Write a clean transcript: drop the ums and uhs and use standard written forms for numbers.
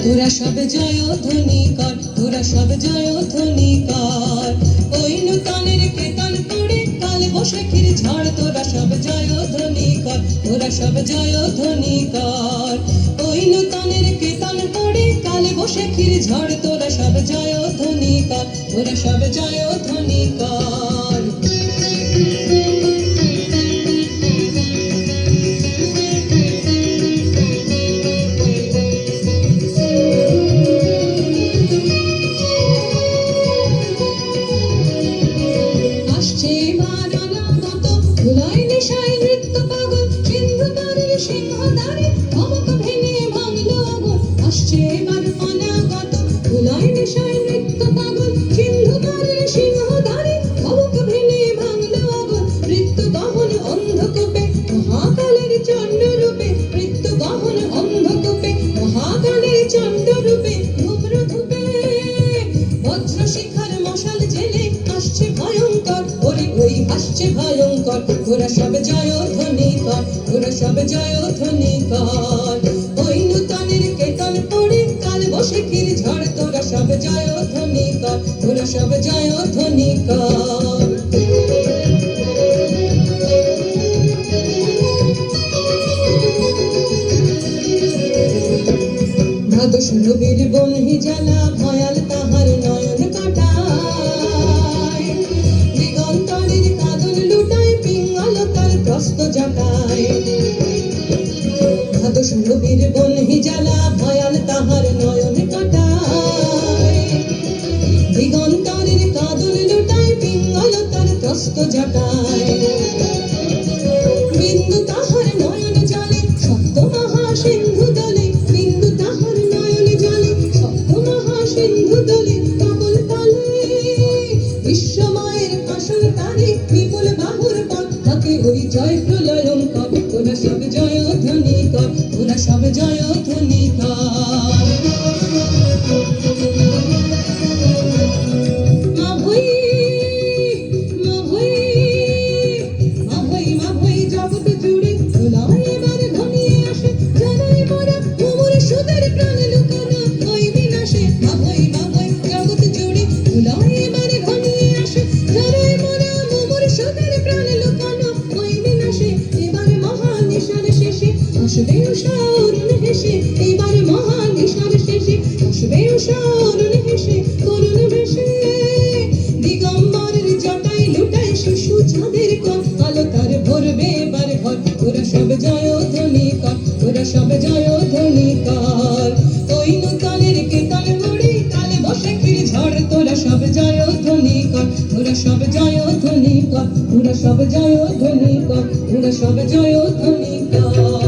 তোরা সব জয়ধ্বনি কর, তোরা সব জয়ধ্বনি কর, ওই নূতনের কেতন পড়ে কাল বৈশাখীর ঝড়। তোরা সব জয়ধ্বনি কর, তোরা সব জয়ধ্বনি কর, ওই নূতনের কেতন পড়ে কাল বৈশাখীর ঝড়। তোরা সব জয়ধ্বনি কর, তোরা সব জয়ধ্বনি কর। ভয়ঙ্কর তোরা সব জয়ধ্বনি কর, তোরা সব জয়ধ্বনি কর, ওই নূতনের কেতন পড়ে কাল বৈশাখীর ঝড়। তোরা সব জয়ধ্বনি কর, তোরা সব জয়ধ্বনি কর। ভাদশ রবির বনহি জ্বালা ভয়াল তাহার নয়ন কাটায়, দিগন্তরের কাঁদন লুটায় পিঙ্গল তার ত্রস্ত জাটায়। ভাদশ রবির বনহি জ্বালা ভয়াল তাহার নয়ন কাটায়, দিগন্তরের কাঁদন লুটায় পিঙ্গল তার ত্রস্ত জাটায়। বিন্দু তাহার নয়ন জলে সপ্ত মহাসিন্ধু দলে, বিন্দু তাহার নয়ন জলে সপ্ত মহাসিন্ধু দলে। তবল তালে বিশ্বময়ের আসল তারে বিপুল বাহুর পথ তাকে ওই জয় প্রলয়ঙ্কর। তোরা সব জয়ধ্বনি কর, তোরা সব জয়ধ্বনি কর। মা ভৈ মা ভৈ মা ভৈ মা ভৈ জগৎ জুড়ে প্রলয় এবার ঘনিয়ে আসে, জানাই মোরা মোর সুদের প্রাণ লুকানো ওই বিনাশে। মা ভৈ জগৎ জুড়ে প্রলয় এবার ঘনিয়ে আসে, জানাই মোরা মোর সুদের প্রাণ লুকানো ওই বিনাশে। এবার মহানিশার শেষে আসবে উষা অরুণ হেসে, এবার মহানিশার শেষে আসবে উষা অরুণ হেসে করুণ বেশে। দিগম্বরের জটায় লুটায় শিশু চাঁদের কর, আলো তার ভরবে এবার ঘর। তোরা সব জয়ধ্বনি কর, তোরা সব জয়ধ্বনি কর, ওই নূতনের কেতন পড়ে কাল বৈশাখীর ঝড়। তোরা সব জয়ধ্বনি কর, তোরা সব জয়ধ্বনি কর, তোরা সব জয়ধ্বনি কর, তোরা সব জয়ধ্বনি কর।